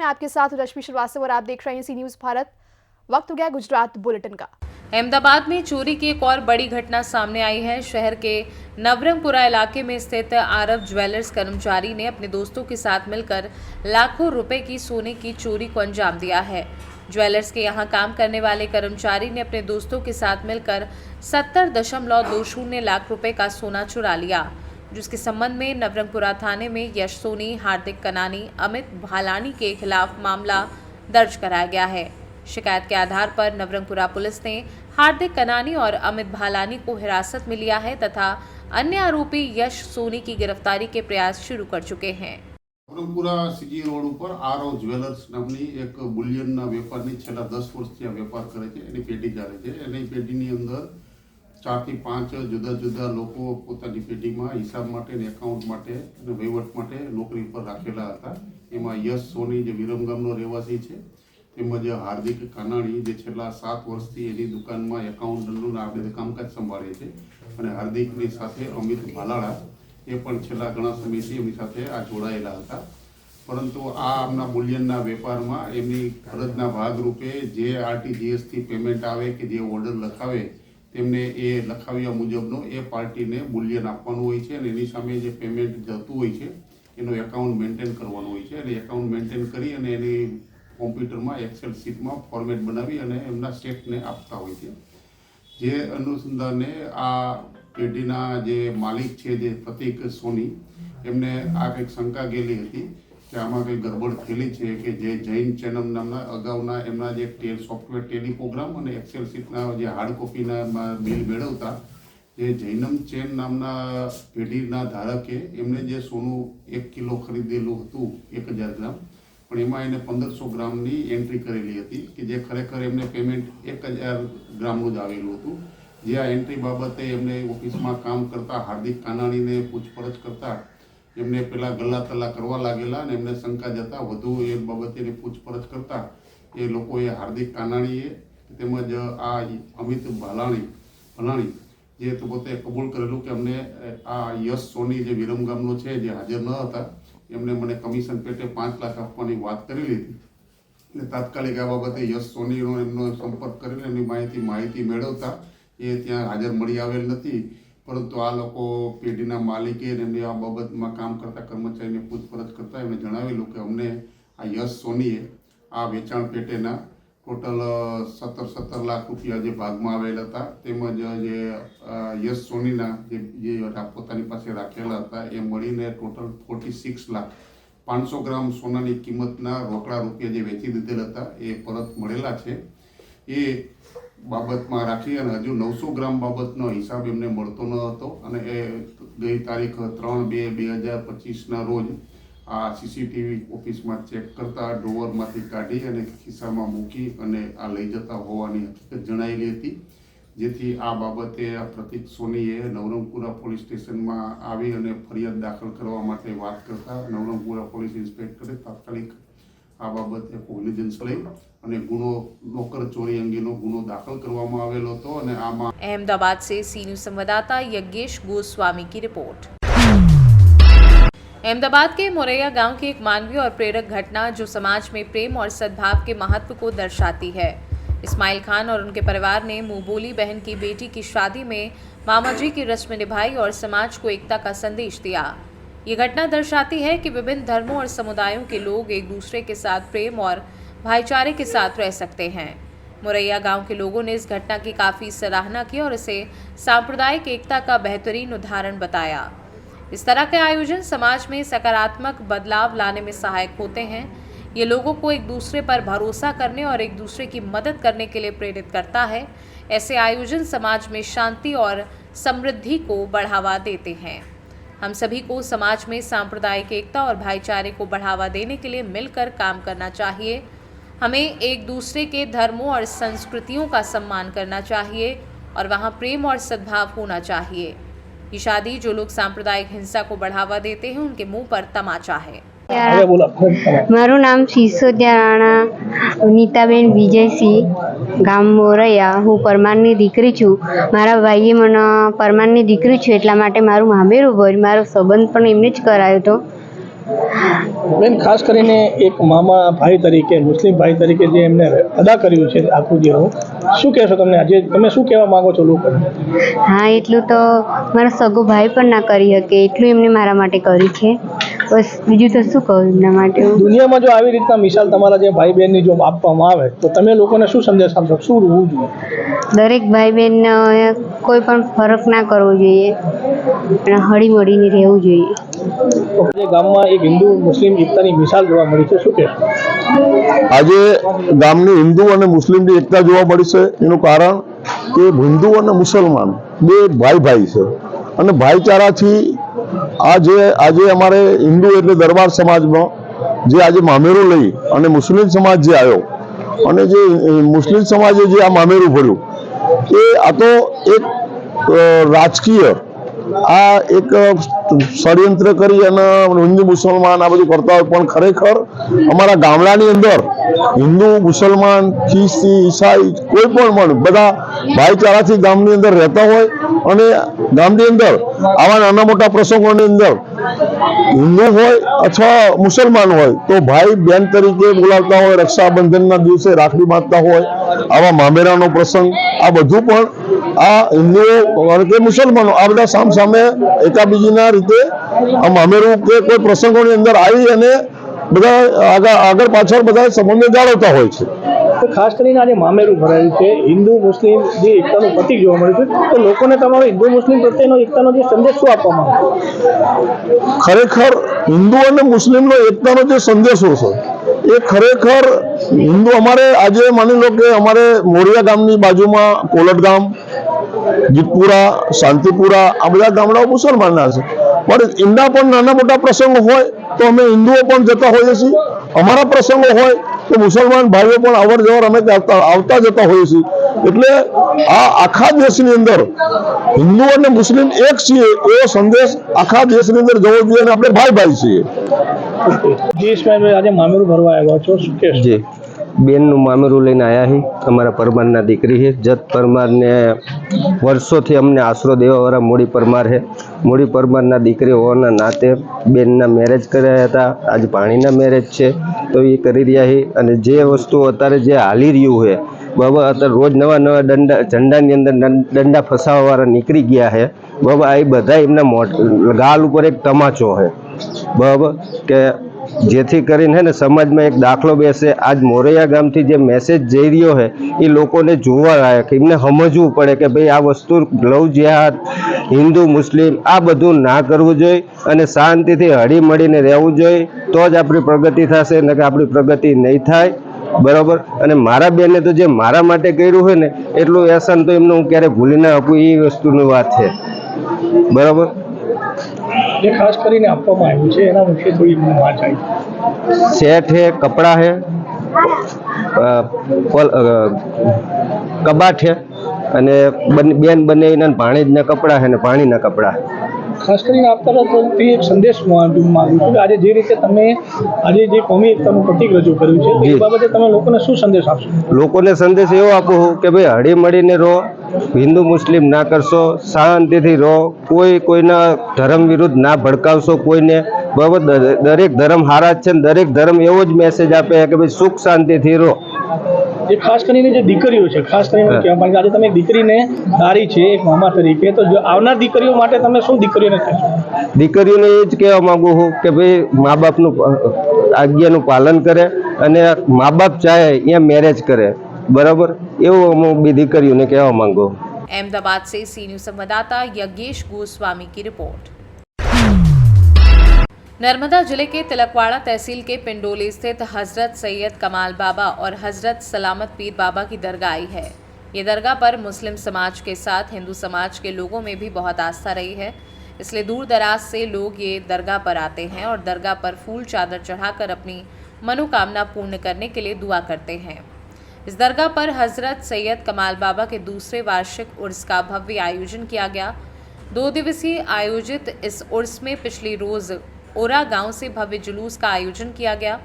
मैं आपके साथ रश्मि श्रीवास्तव और आप देख रहे हैं सी न्यूज़ भारत। वक्त हो गया गुजरात बुलेटिन का। अहमदाबाद में चोरी की एक और बड़ी घटना सामने आई है। शहर के नवरंगपुरा इलाके में स्थित आरव ज्वेलर्स कर्मचारी ने अपने दोस्तों के साथ मिलकर लाखों रुपए की सोने की चोरी को अंजाम दिया है। ज्वेलर्स के यहां काम करने वाले कर्मचारी ने अपने दोस्तों के साथ मिलकर 70.20 लाख रुपए का सोना चुरा लिया, जिसके संबंध में नवरंगपुरा थाने में यश सोनी, हार्दिक कनानी, अमित भालानी के खिलाफ मामला दर्ज कराया गया है। शिकायत के आधार पर नवरंगपुरा पुलिस ने हार्दिक कनानी और अमित भालानी को हिरासत में लिया है तथा अन्य आरोपी यश सोनी की गिरफ्तारी के प्रयास शुरू कर चुके हैं। નવરંગપુરા સીજી રોડ ઉપર આરવ જ્વેલર્સ નામની એક બુલિયનના વેપારની છેલ્લા 10 વર્ષથી આ વેપાર કરે છે, એની પેઢી ચાલે છે। એની પેઢીની અંદર 4 થી 5 જુદા જુદા લોકો પોતાની પેઢીમાં હિસાબ માટે અને એકાઉન્ટ માટે અને વહીવટ માટે નોકરી પર રાખેલા હતા। એમાં યશ સોની જે વિરમગામનો રહેવાસી છે, તેમજ હાર્દિક કાનાણી જે છેલ્લા 7 વર્ષથી એની દુકાનમાં એકાઉન્ટનું આ બધું કામકાજ સંભાળે છે, અને હાર્દિકની સાથે અમિત ભાલાળા એ પણ છેલ્લા ઘણા સમયથી એમની સાથે આ જોડાયેલા હતા। પરંતુ આ આમના બુલિયનના વેપારમાં એમની ફરજના ભાગરૂપે જે આરટીજીએસથી પેમેન્ટ આવે કે જે ઓર્ડર લખાવે તેમને એ લખાવ્યા મુજબનો એ પાર્ટીને બુલિયન આપવાનું હોય છે, અને એની સામે જે પેમેન્ટ જતું હોય છે એનો એકાઉન્ટ મેન્ટેન કરવાનું હોય છે, અને એકાઉન્ટ મેન્ટેન કરી અને એની કોમ્પ્યુટરમાં એક્સેલ શીટમાં ફોર્મેટ બનાવી અને એમના સ્ટેટને આપતા હોય છે। જે અનુસંધાને આ પેઢીના જે માલિક છે જે પ્રતિક સોની, એમને આ કંઈક શંકા ગયેલી હતી કે આમાં કંઈ ગરબડ થયેલી છે કે જે જૈન ચેનમ નામના અગાઉના એમના જે સોફ્ટવેર ટેલી પ્રોગ્રામ અને એક્સેલ શીટના જે હાર્ડ કોપીના બિલ મેળવતા જે જૈનમ ચેન નામના પેઢીના ધારકે એમને જે સોનું 1 કિલો ખરીદેલું હતું 1000 ગ્રામ, પણ એમાં એને 1500 ગ્રામની એન્ટ્રી કરેલી હતી કે જે ખરેખર એમને પેમેન્ટ 1000 ગ્રામનું જ આવેલું હતું। જે આ એન્ટ્રી બાબતે એમને ઓફિસમાં કામ કરતા હાર્દિક કાનાણીને પૂછપરછ કરતા એમને પેલા ગલ્લા તલ્લા કરવા लागेला અને એમને શંકા જતા વધુ એ બાબતે પૂછપરછ કરતા એ લોકોએ હાર્દિક કાનાણીએ તેમજ આ અમિત ભલાણી જે તો પોતે કબૂલ કરેલું કે અમને આ યશ સોની જે વિરમગામનો છે જે હાજર ન હતા એમણે મને કમિશન પેટે 5 લાખ આપવાની વાત કરેલી હતી, એટલે તાત્કાલિક આ બાબતે યશ સોનીનો એમનો સંપર્ક કરીને એમની માહિતી મેળવતા એ ત્યાં હાજર મળી આવેલ નથી। પરંતુ આ લોકો પેઢીના માલિકે એમને આ બાબતમાં કામ કરતા કર્મચારીને પૂછપરછ કરતા એમણે જણાવેલું કે અમને આ યશ સોનીએ આ વેચાણ પેટેના ટોટલ 17 લાખ રૂપિયા જે ભાગમાં આવેલા હતા, તેમજ જે યશ સોનીના જે પોતાની પાસે રાખેલા હતા એ મળીને ટોટલ 46,500,000 ગ્રામ સોનાની કિંમતના રોકડા રૂપિયા જે વેચી દીધેલા હતા એ પરત મળેલા છે। એ બાબતમાં રાખી અને હજુ 900 ગ્રામ બાબતનો હિસાબ એમને મળતો ન હતો, અને એ ગઈ તારીખ 3/2/2025ના રોજ આ સીસીટીવી ઓફિસમાં ચેક કરતા ડ્રોવરમાંથી કાઢી અને ખિસ્સામાં મૂકી અને આ લઈ જતા હોવાની હકીકત જણાયેલી હતી। જેથી આ બાબતે આ પ્રતિક સોનીએ નવરંગપુરા પોલીસ સ્ટેશનમાં આવી અને ફરિયાદ દાખલ કરવા માટે વાત કરતા નવરંગપુરા પોલીસ ઇન્સ્પેક્ટરે તાત્કાલિક આ બાબતે કોગ્નિઝન્સ લઈ અને ગુનો નોકર ચોરી અંગેનો ગુનો દાખલ કરવામાં આવેલો હતો। અને આમાં अहमदाबाद से सी न्यूज़ संवाददाता यज्ञेश गोस्वामी की रिपोर्ट। अहमदाबाद के मोरैया गांव की एक मानवीय और प्रेरक घटना जो समाज में प्रेम और सद्भाव के महत्व को दर्शाती है। इस्माइल खान और उनके परिवार ने मुंह बोली बहन की बेटी की शादी में मामा जी की रस्म निभाई और समाज को एकता का संदेश दिया। ये घटना दर्शाती है कि विभिन्न धर्मों और समुदायों के लोग एक दूसरे के साथ प्रेम और भाईचारे के साथ रह सकते हैं। मोरैया गांव के लोगों ने इस घटना की काफ़ी सराहना की और इसे सांप्रदायिक एकता का बेहतरीन उदाहरण बताया। इस तरह के आयोजन समाज में सकारात्मक बदलाव लाने में सहायक होते हैं। ये लोगों को एक दूसरे पर भरोसा करने और एक दूसरे की मदद करने के लिए प्रेरित करता है। ऐसे आयोजन समाज में शांति और समृद्धि को बढ़ावा देते हैं। हम सभी को समाज में सांप्रदायिक एकता और भाईचारे को बढ़ावा देने के लिए मिलकर काम करना चाहिए। हमें एक दूसरे के धर्मों और संस्कृतियों का सम्मान करना चाहिए और वहाँ प्रेम और सद्भाव होना चाहिए। ये शादी जो लोग सांप्रदायिक हिंसा को बढ़ावा देते हैं उनके मुंह पर तमाचा है। मारू नाम सिसोदिया राणा नीताबेन विजयसिंह, गाम मोरैया। हूँ परमाરની દીકરી છું। મારા ભાઈએ મને પરમારની દીકરી છું એટલા માટે મારું મામેરું ભર્યું, મારો સંબંધ પણ એમને જ કરાયો હતો। બેન, ખાસ કરીને એક મામા ભાઈ તરીકે, મુસ્લિમ ભાઈ તરીકે જે એમને અદા કર્યું છે આખું દેવું, શું કહેશો તમને? આજે તમે શું કહેવા માંગો છો લોકોને? હા, એટલું તો મારો સગો ભાઈ પણ ના કરી શકે, એટલું એમને મારા માટે કર્યું છે. બસ બીજું તો શું કહું એમના માટે હું. દુનિયામાં જો આવી રીતના મિસાલ તમારા જે ભાઈ બહેનની જો આપવામાં આવે તો તમે લોકોને શું સંદેશ આપશો? શું હોવું જોઈએ? દરેક ભાઈ બહેન કોઈ પણ ફરક ના કરવો જોઈએ અને હળી મળીને રહેવું જોઈએ. તો જે ગામમાં એક હિન્દુ મુસ્લિમ એકતાની મિસાલ જોવા મળી છે, શું કહેશો? આજે ગામની હિન્દુ અને મુસ્લિમની એકતા જોવા મળી છે. એનું કારણ કે હિન્દુ અને મુસલમાન બે ભાઈ છે અને ભાઈચારાથી આજે અમારે હિન્દુ એટલે દરબાર સમાજમાં જે આજે મામેરું લઈ અને મુસ્લિમ સમાજ જે આવ્યો અને જે મુસ્લિમ સમાજે જે આ મામેરું ભર્યું એ આ તો એક રાજકીય આ એક ષડયંત્ર કરી અને હિન્દુ મુસલમાન આ બધું કરતા હોય, પણ ખરેખર અમારા ગામડાની અંદર હિન્દુ મુસલમાન ખ્રિસ્તી ઈસાઈ કોઈ પણ બધા ભાઈચારાથી ગામની અંદર રહેતા હોય અને ગામની અંદર આવા નાના મોટા પ્રસંગોની અંદર હિન્દુ હોય અથવા મુસલમાન હોય તો ભાઈ બેન તરીકે બોલાવતા હોય, રક્ષાબંધનના દિવસે રાખડી બાંધતા હોય, આવા મામેરાનો પ્રસંગ આ બધું પણ આ હિન્દુઓ કે મુસલમાનો આ બધા સામસામે એકાબીજીના રીતે આ મામેરું કે કોઈ પ્રસંગોની અંદર આવી અને બધા આગળ પાછળ બધા સંબંધો જાળવતા હોય છે. તો ખાસ કરીને આજે મામેરું ભરાયું છે, હિન્દુ મુસ્લિમ જે એકતાનું પ્રતીક જોવા મળ્યું છે, તો લોકોને તમારો હિન્દુ મુસ્લિમ પ્રત્યેનો એકતાનો જે સંદેશ શું આપવા માંગો? ખરેખર હિન્દુ અને મુસ્લિમનો એકતાનો જે સંદેશો છે એ ખરેખર હિન્દુ અમારે આજે માની લો કે અમારે મોરિયા ગામની બાજુમાં કોલટ ગામ, જીતપુરા, શાંતિપુરા આ બધા ગામડાઓ મુસલમાનના છે, પણ એમના પણ નાના મોટા પ્રસંગો હોય તો અમે હિન્દુઓ પણ જતા હોઈએ છીએ. અમારા પ્રસંગો હોય તો મુસલમાન ભાઈઓ પણ અવર જવર અમે આવતા જતા હોઈએ છીએ. એટલે આ આખા દેશની અંદર હિન્દુ અને મુસ્લિમ એક છીએ એવો સંદેશ આખા દેશની અંદર જવો જોઈએ અને આપણે ભાઈ છીએ. જયેશભાઈ, આજે મામેરું ભરવા આવ્યા છો, શું કહેશો? જી, બેનનું મામેરું લઈને આવ્યા છીએ. અમારા પરમારના દીકરી છે. જત પરમારને વર્ષોથી અમને આશરો દેવાવાળા મૂડી પરમાર છે. મૂડી પરમારના દીકરી હોવાના નાતે બેનના મેરેજ કર્યા હતા. આજ ભાણીના મેરેજ છે તો એ કરી રહ્યા છે. અને જે વસ્તુ અત્યારે જે હાલી રહ્યું છે બાબા, અત્યારે રોજ નવા ઝંડાની અંદર દંડા ફસાવાવાળા નીકળી ગયા છે બાબા. આ બધા એમના ગાલ ઉપર એક તમાચો છે બરાબર, કે જેથી કરીને હે ને સમાજમાં એક દાખલો બેસે. આજ મોરૈયા ગામથી જે મેસેજ જઈ રહ્યો છે એ લોકોને જોવા લાયક, એમને સમજવું પડે કે ભાઈ આ વસ્તુ લવ જેહાદ, હિન્દુ મુસ્લિમ આ બધું ના કરવું જોઈએ અને શાંતિથી હળી મળીને રહેવું જોઈએ. તો જ આપણી પ્રગતિ થશે, ને કે આપણી પ્રગતિ નહીં થાય બરાબર. અને મારા બેને તો જે મારા માટે કર્યું હોય ને એટલું એહસાન તો એમને હું ક્યારે ભૂલી ના આપું, એ વસ્તુની વાત છે બરાબર. જે ખાસ કરીને આપવામાં આવ્યું છે એના વિશે થોડી વાત આવી. सेट है, कपड़ा है, कबाट है અને બેન બંને પાણીના કપડા છે ને પાણીના કપડા. ખાસ કરીને આપતા એક સંદેશ માંગુ છું કે આજે જે રીતે તમે આજે જે કોમી એકતાનું પ્રતીક રજૂ કર્યું છે તો એ બાબતે તમે લોકોને શું સંદેશ આપશો? લોકોને સંદેશ એવો આપું કે ભાઈ હળી મળીને રહો, હિન્દુ મુસ્લિમ ના કરશો, શાંતિથી રહો, કોઈના ધર્મ વિરુદ્ધ ના ભડકાવશો કોઈને બરાબર. દરેક ધર્મ હારા જ છે ને દરેક ધર્મ એવો જ મેસેજ આપે કે ભાઈ સુખ શાંતિથી રહો. જે ખાસ કરીને જે દીકરીઓ છે, ખાસ કરીને કહેવા માંગે આજે તમે દીકરીને તારી છે એક મામા તરીકે, તો આવનાર દીકરીઓ માટે તમે શું દીકરીઓને કહેશો? દીકરીઓને એ જ કહેવા માંગુ છું કે ભાઈ મા બાપનું આજ્ઞાનું પાલન કરે અને મા બાપ ચાહે અહીંયા મેરેજ કરે બરાબર, એવું હું બી દીકરીઓને કહેવા માંગુ. अहमदाबाद से सी न्यूज संवाददाता यज्ञेश गोस्वामी की रिपोर्ट। नर्मदा जिले के तिलकवाड़ा तहसील के पिंडोली स्थित हजरत सैयद कमाल बाबा और हजरत सलामत पीर बाबा की दरगाह आई है। ये दरगाह पर मुस्लिम समाज के साथ हिंदू समाज के लोगों में भी बहुत आस्था रही है, इसलिए दूर दराज से लोग ये दरगाह पर आते हैं और दरगाह पर फूल चादर चढ़ाकर अपनी मनोकामना पूर्ण करने के लिए दुआ करते हैं। इस दरगाह पर हजरत सैयद कमाल बाबा के दूसरे वार्षिक उर्स का भव्य आयोजन किया गया। 2 दिवसीय आयोजित इस उर्स में पिछली रोज ओरा गांव से भव्य जुलूस का आयोजन किया गया।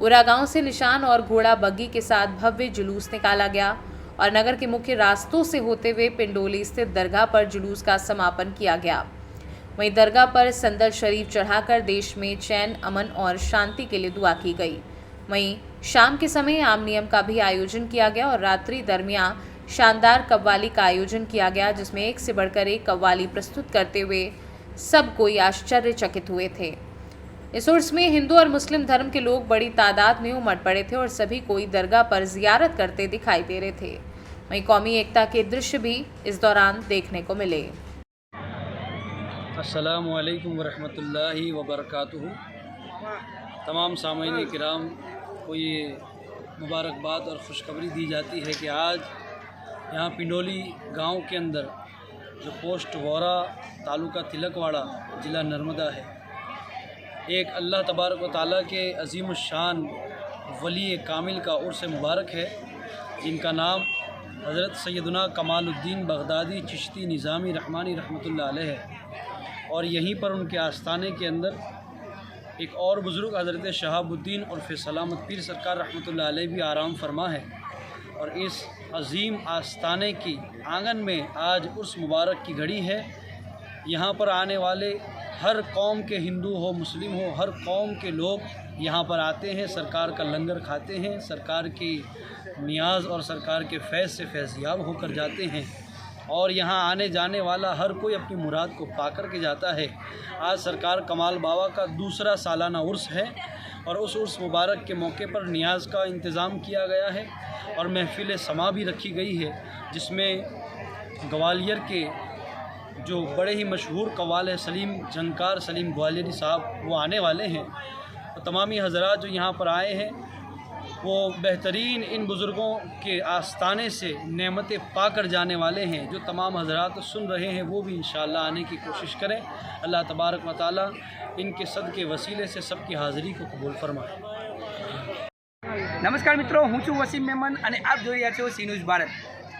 ओरा गांव से निशान और घोड़ा बग्गी के साथ भव्य जुलूस निकाला गया और नगर के मुख्य रास्तों से होते हुए पिंडोली स्थित दरगाह पर जुलूस का समापन किया गया। वहीं दरगाह पर संदल शरीफ चढ़ाकर देश में चैन, अमन और शांति के लिए दुआ की गई। वहीं शाम के समय आम नियम का भी आयोजन किया गया और रात्रि दरमियान शानदार कव्वाली का आयोजन किया गया, जिसमें एक से बढ़कर एक कव्वाली प्रस्तुत करते हुए सब कोई आश्चर्यचकित हुए थे। इस उर्स में हिंदू और मुस्लिम धर्म के लोग बड़ी तादाद में उमड़ पड़े थे और सभी कोई दरगाह पर जियारत करते दिखाई दे रहे थे। वहीं कौमी एकता के दृश्य भी इस दौरान देखने को मिले। अस्सलामु अलैकुम वरहमतुल्लाहि वबरकातुहू। तमाम सामीन किराम को ये मुबारकबाद और खुशखबरी दी जाती है कि आज यहाँ पिंडोली गांव के अंदर जो पोस्ट वोरा तालुका तिलकवाड़ा ज़िला नर्मदा है, एक अल्लाह तबारक व ताला के अज़ीम शान वली कामिल का उर्स मुबारक है, जिनका नाम हज़रत सैयदना कमालुद्दीन बगदादी चिश्ती निज़ामी रहमानी रहमतुल्लाह अलैह है। और यहीं पर उनके आस्थाने के अंदर एक और बुज़ुर्ग हज़रत शहाबुद्दीन और सलामत पीर सरकार रहमतुल्लाह अलैह भी आराम फरमा है। और इस अज़ीम आस्थाने की आंगन में आज उर्स मुबारक की घड़ी है। यहाँ पर आने वाले हर कौम के, हिंदू हो मुस्लिम हो, हर कौम के लोग यहाँ पर आते हैं, सरकार का लंगर खाते हैं, सरकार की नियाज़ और सरकार के फैज़ से फैज़याब होकर जाते हैं। और यहाँ आने जाने वाला हर कोई अपनी मुराद को पा कर के जाता है। आज सरकार कमाल बाबा का दूसरा सालाना उर्स है और उस उर्स मुबारक के मौके पर नियाज़ का इंतज़ाम किया गया है और महफ़िल समा भी रखी गई है, जिसमें ग्वालियर के जो बड़े ही मशहूर कव्वाल है सलीम झंकार सलीम ग्वालियरी साहब, वो आने वाले हैं। तो तमामी हज़रात जो यहाँ पर आए हैं वो बेहतरीन इन बुज़ुर्गों के आस्थाने से नेमतें पा कर जाने वाले हैं। जो तमाम हज़रात सुन रहे हैं वो भी इंशाअल्लाह आने की कोशिश करें। अल्लाह तबारक व तआला इनके सदके वसीले से सबकी हाज़री को कबूल फरमाए। નમસ્કાર મિત્રો, હું છું વસીમ મેમન અને આપ જોઈ રહ્યા છો સી ન્યૂઝ ભારત।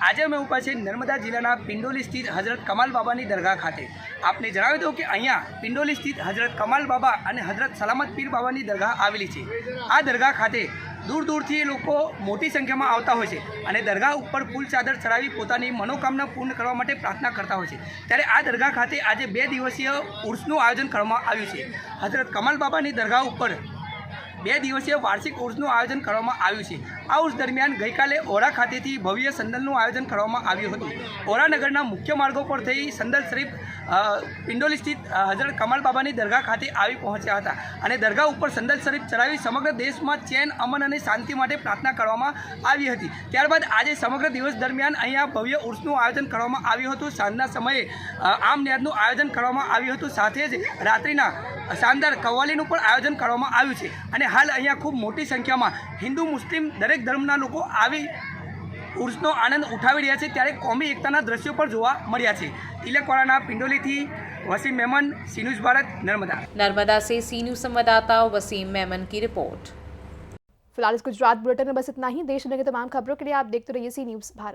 આજે અમે ઊભા છે નર્મદા જિલ્લાના પિંડોલી સ્થિત હજરત કમાલ બાબાની દરગાહ ખાતે। આપને જણાવી દઉં કે અહીંયા પિંડોલી સ્થિત હજરત કમાલ બાબા અને હજરત સલામત પીર બાબાની દરગાહ આવેલી છે। આ દરગાહ ખાતે દૂર દૂરથી લોકો મોટી સંખ્યામાં આવતા હોય છે અને દરગાહ ઉપર ફૂલ ચાદર ચડાવી પોતાની મનોકામના પૂર્ણ કરવા માટે પ્રાર્થના કરતા હોય છે। ત્યારે આ દરગાહ ખાતે આજે 2 દિવસીય ઉર્સનું આયોજન કરવામાં આવ્યું છે। હજરત કમાલ બાબાની દરગાહ ઉપર 2 દિવસીય વાર્ષિક ઉર્સનું આયોજન કરવામાં આવ્યું છે। આ ઉર્સ દરમિયાન ગઈકાલે ઓરા ખાતેથી ભવ્ય સંદલનું આયોજન કરવામાં આવ્યું હતું। ઓરા નગરના મુખ્ય માર્ગો પર થઈ સંદલ શરીફ પિંડોલી સ્થિત હજરત કમાલ બાબાની દરગાહ ખાતે આવી પહોંચ્યા હતા અને દરગાહ ઉપર સંદલ શરીફ ચડાવી સમગ્ર દેશમાં ચેન, અમન અને શાંતિ માટે પ્રાર્થના કરવામાં આવી હતી। ત્યારબાદ આજે સમગ્ર દિવસ દરમિયાન અહીંયા ભવ્ય ઉર્સનું આયોજન કરવામાં આવ્યું હતું। સાંજના સમયે આમ નિયાઝનું આયોજન કરવામાં આવ્યું હતું, સાથે જ રાત્રિના શાનદાર કવ્વાલીનું પણ આયોજન કરવામાં આવ્યું છે। અને હાલ અહીંયા ખૂબ મોટી સંખ્યામાં હિન્દુ મુસ્લિમ દરેક ધર્મના લોકો આવી ઉર્સનો આનંદ ઉઠાવી રહ્યા છે। ત્યારે કોમી એકતાના દ્રશ્યો પણ જોવા મળ્યા છે। તિલકવાડાના પિંડોલીથી वसीम मेमन, सी न्यूज़ भारत, नर्मदा। नर्मदा से सी न्यूज़ संवाददाता वसीम मेमन की रिपोर्ट। फिलहाल इस गुजरात बुलेटिन में बस इतना ही। देश दुनिया की तमाम खबरों के लिए आप देखते रहिए सी न्यूज़ भारत।